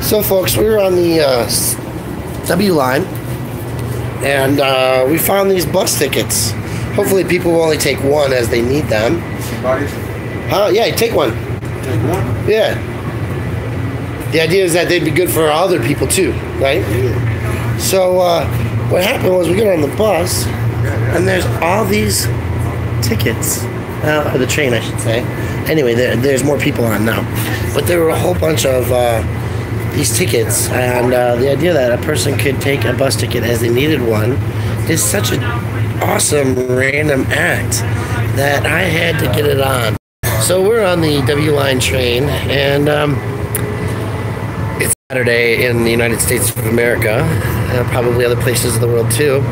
So, folks, we were on the W line, and we found these bus tickets. Hopefully, people will only take one as they need them. Yeah, take one. Take one? Yeah. The idea is that they'd be good for other people too, right? Yeah. So, what happened was we got on the bus, and there's all these tickets. Or the train, I should say. Anyway, there's more people on now. But there were a whole bunch of these tickets, and the idea that a person could take a bus ticket as they needed one is such an awesome random act that I had to get it on. So we're on the W line train, and it's Saturday in the United States of America, probably other places of the world too.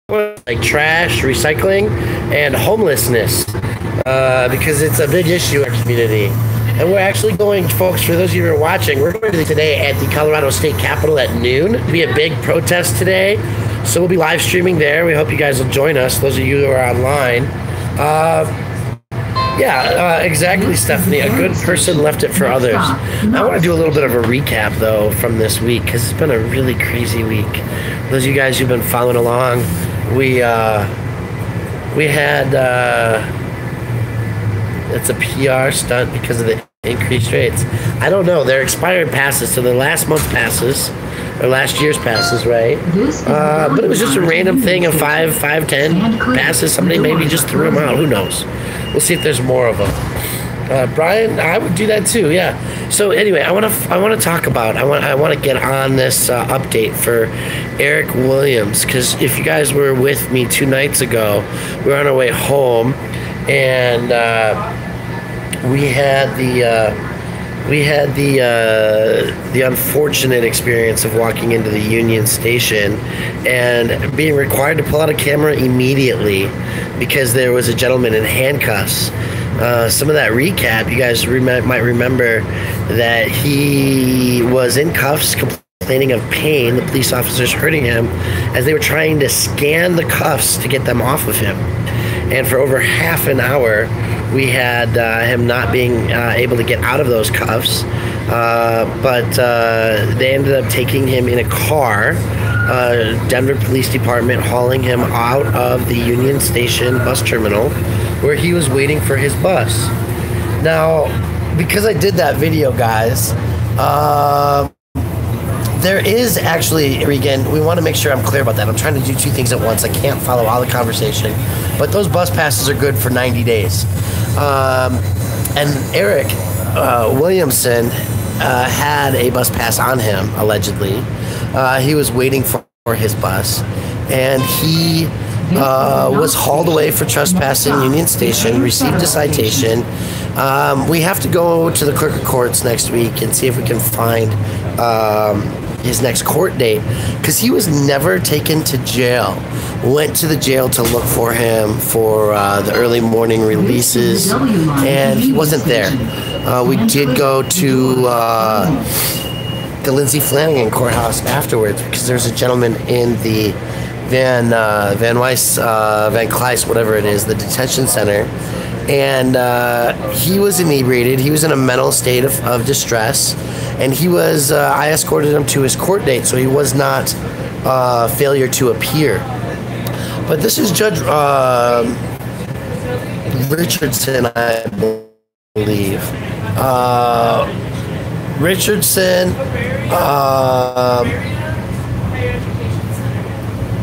Like trash, recycling, and homelessness, because it's a big issue in our community. And we're actually going, folks, for those of you who are watching, we're going to today at the Colorado State Capitol at noon. It'll be a big protest today, so we'll be live streaming there. We hope you guys will join us, those of you who are online. Exactly, Stephanie. A good person left it for others. I want to do a little bit of a recap, though, from this week, because it's been a really crazy week. Those of you guys who've been following along, we had it's a PR stunt because of the increased rates. I don't know. They're expired passes, so they're last month's passes, or last year's passes, right? But it was just a random thing of 5, 10 passes. Somebody maybe just threw them out. Who knows? We'll see if there's more of them. Brian, I would do that too. Yeah. So anyway, I want to talk about. I want to get on this update for Eric Williams, because if you guys were with me 2 nights ago, we were on our way home, and we had the unfortunate experience of walking into the Union Station and being required to pull out a camera immediately because there was a gentleman in handcuffs. Some of that recap, you guys might remember that he was in cuffs, complaining of pain, the police officers hurting him as they were trying to scan the cuffs to get them off of him. And for over half an hour, we had him not being able to get out of those cuffs, but they ended up taking him in a car, Denver Police Department hauling him out of the Union Station bus terminal where he was waiting for his bus. Now, because I did that video, guys, there is actually, Regan, we want to make sure I'm clear about that. I'm trying to do 2 things at once. I can't follow all the conversation. But those bus passes are good for 90 days. And Eric Williamson had a bus pass on him, allegedly. He was waiting for his bus. And he was hauled away for trespassing Union Station, received a citation. We have to go to the clerk of courts next week and see if we can find his next court date, because he was never taken to jail. Went to the jail to look for him for the early morning releases, and he wasn't there. We did go to the Lindsay Flanagan courthouse afterwards, because there's a gentleman in the Van Cleist, whatever it is, the detention center, and he was inebriated. He was in a mental state of distress, and he was. I escorted him to his court date, so he was not failure to appear. But this is Judge Richardson, I believe. Richardson.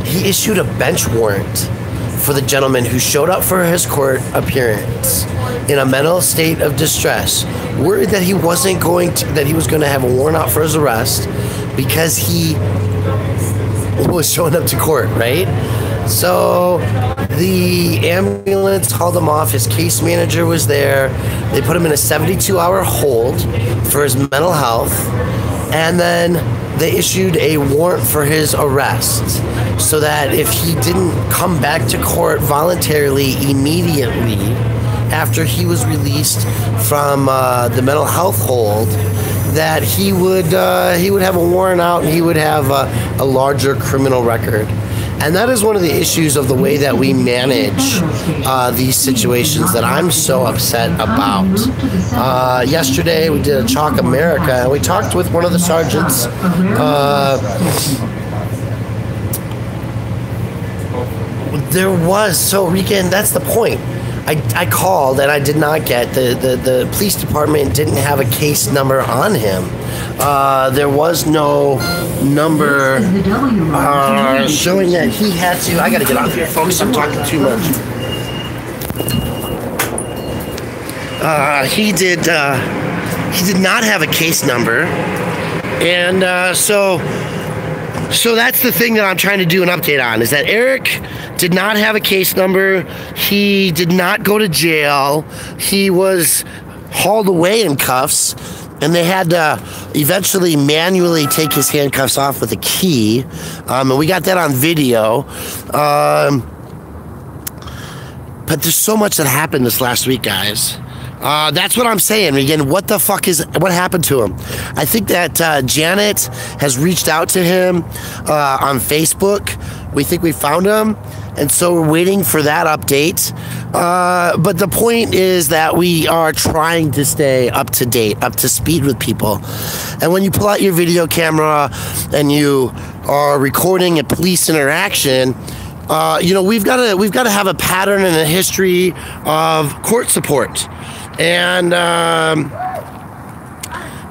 He issued a bench warrant for the gentleman who showed up for his court appearance in a mental state of distress, worried that he was going to have a warrant out for his arrest because he was showing up to court, right? So the ambulance hauled him off. His case manager was there. They put him in a 72-hour hold for his mental health, and then they issued a warrant for his arrest, so that if he didn't come back to court voluntarily immediately after he was released from the mental health hold, that he would have a warrant out and he would have a larger criminal record. And that is one of the issues of the way that we manage these situations that I'm so upset about. Yesterday we did a Chalk America, and we talked with one of the sergeants. Regan, that's the point. I called and I did not get the police department didn't have a case number on him. There was no number showing that he had to. I gotta get off here, folks. I'm talking too much. He did not have a case number, and so that's the thing that I'm trying to do an update on, is that Eric did not have a case number. He did not go to jail. He was hauled away in cuffs, and they had to eventually manually take his handcuffs off with a key. And we got that on video. But there's so much that happened this last week, guys. That's what I'm saying. Again, what happened to him? I think that Janet has reached out to him on Facebook. We think we found him, and so we're waiting for that update. But the point is that we are trying to stay up to date, up to speed with people. And when you pull out your video camera and you are recording a police interaction, we've got to have a pattern and a history of court support. And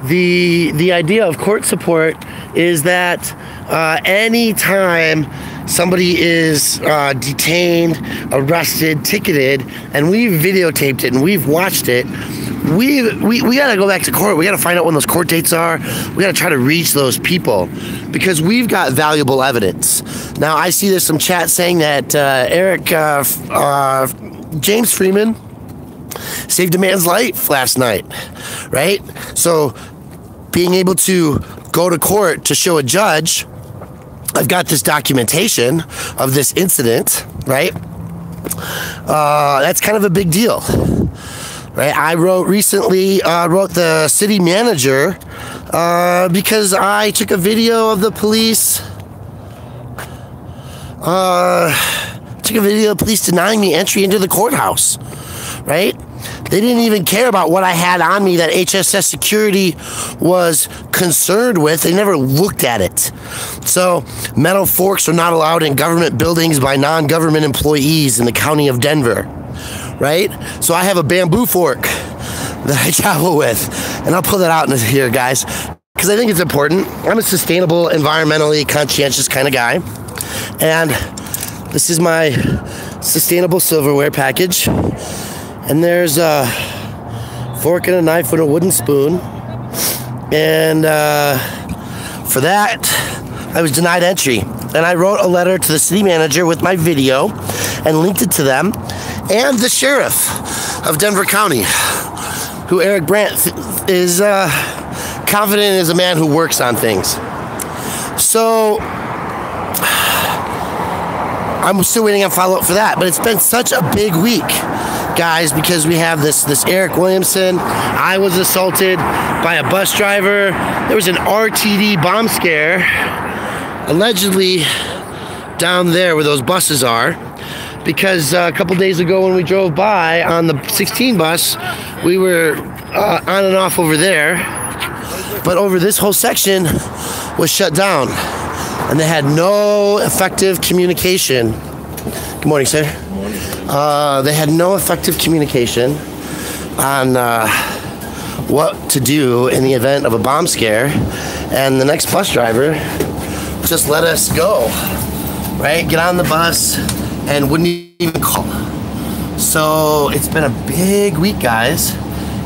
the idea of court support is that anytime somebody is detained, arrested, ticketed, and we've videotaped it and we've watched it, we got to go back to court. We got to find out when those court dates are. We got to try to reach those people because we've got valuable evidence. Now, I see there's some chat saying that James Freeman saved a man's life last night, right? So being able to go to court to show a judge, I've got this documentation of this incident, right? That's kind of a big deal, right? I wrote the city manager because I took a video of the police. Took a video of police denying me entry into the courthouse, right? They didn't even care about what I had on me that HSS security was concerned with. They never looked at it. So metal forks are not allowed in government buildings by non-government employees in the county of Denver, right? So I have a bamboo fork that I travel with, and I'll pull that out in here, guys, because I think it's important. I'm a sustainable, environmentally conscientious kind of guy, and this is my sustainable silverware package. And there's a fork and a knife and a wooden spoon. And for that, I was denied entry. And I wrote a letter to the city manager with my video and linked it to them. And the sheriff of Denver County, who Eric Brandt is confident is a man who works on things. So I'm still waiting on follow-up for that. But it's been such a big week, guys, because we have this Eric Williamson. I was assaulted by a bus driver. There was an RTD bomb scare allegedly down there where those buses are, because a couple days ago when we drove by on the 16 bus, we were on and off over there, but over this whole section was shut down, and they had no effective communication. Good morning, sir. They had no effective communication on what to do in the event of a bomb scare, and the next bus driver just let us go, right? Get on the bus and wouldn't even call. So it's been a big week, guys,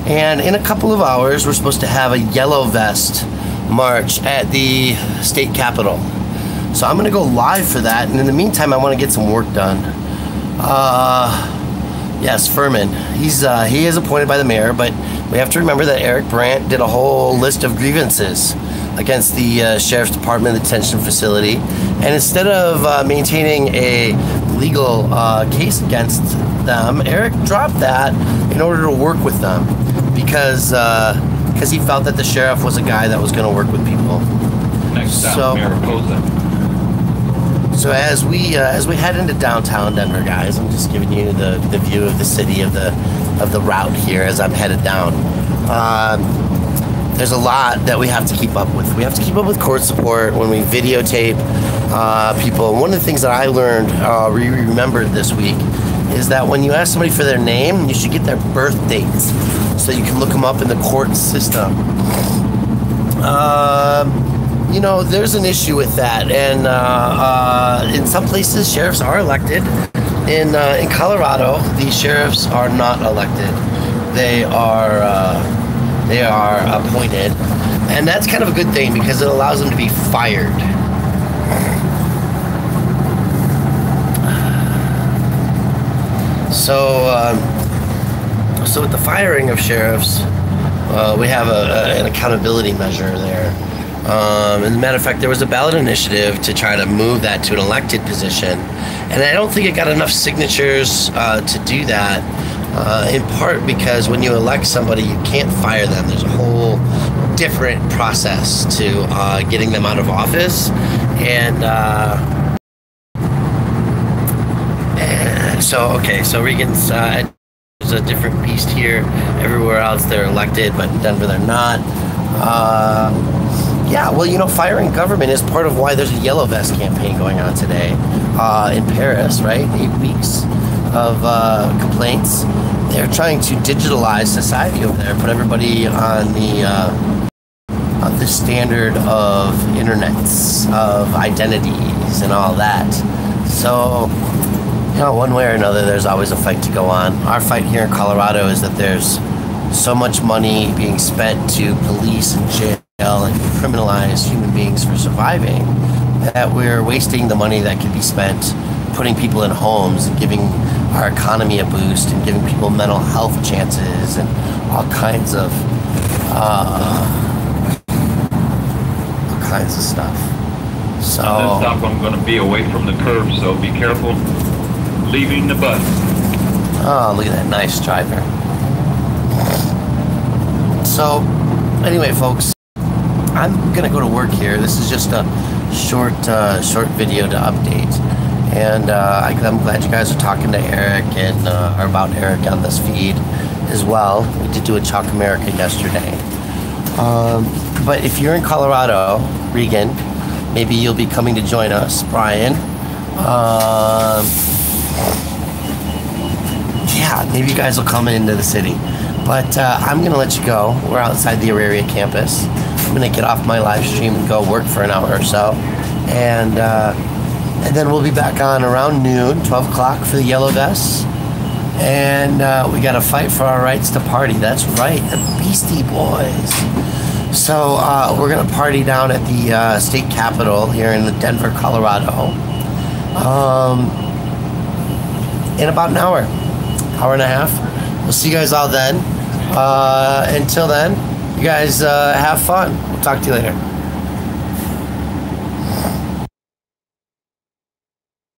and in a couple of hours we're supposed to have a yellow vest march at the state capitol. So I'm gonna go live for that, and in the meantime I want to get some work done. Yes, Furman. He is appointed by the mayor, but we have to remember that Eric Brandt did a whole list of grievances against the sheriff's department, the detention facility, and instead of maintaining a legal case against them, Eric dropped that in order to work with them because he felt that the sheriff was a guy that was going to work with people. Next stop, Mariposa. So as we head into downtown Denver, guys, I'm just giving you the view of the city, of the route here as I'm headed down. There's a lot that we have to keep up with. We have to keep up with court support when we videotape people. One of the things that I learned, remembered this week, is that when you ask somebody for their name, you should get their birth dates so you can look them up in the court system. You know, there's an issue with that, and in some places, sheriffs are elected. In Colorado, the sheriffs are not elected; they are appointed, and that's kind of a good thing because it allows them to be fired. So with the firing of sheriffs, we have an accountability measure there. As a matter of fact, there was a ballot initiative to try to move that to an elected position, and I don't think it got enough signatures to do that, in part because when you elect somebody, you can't fire them. There's a whole different process to getting them out of office, and so Regan's is a different beast here. Everywhere else they're elected, but in Denver they're not. Yeah, well, you know, firing government is part of why there's a Yellow Vest campaign going on today in Paris, right? 8 weeks of complaints. They're trying to digitalize society over there, put everybody on the standard of internets, of identities, and all that. So, you know, one way or another, there's always a fight to go on. Our fight here in Colorado is that there's so much money being spent to police and jail and criminalize human beings for surviving that we're wasting the money that could be spent putting people in homes and giving our economy a boost and giving people mental health chances and all kinds of stuff. So on this stop, I'm going to be away from the curb, so be careful leaving the bus. Oh, look at that nice driver. So anyway, folks, I'm gonna go to work here. This is just a short video to update, and I'm glad you guys are talking to Eric and are about Eric on this feed as well. We did do a Chalk America yesterday, but if you're in Colorado, Regan, maybe you'll be coming to join us. Brian, yeah, maybe you guys will come into the city. But I'm gonna let you go. We're outside the Auraria campus. I'm gonna get off my live stream and go work for an hour or so, and then we'll be back on around noon, 12 o'clock for the Yellow Vests, and we gotta fight for our rights to party. That's right, the Beastie Boys. So we're gonna party down at the state capitol here in the Denver, Colorado, in about an hour and a half. We'll see you guys all then. Until then, you guys have fun. We'll talk to you later.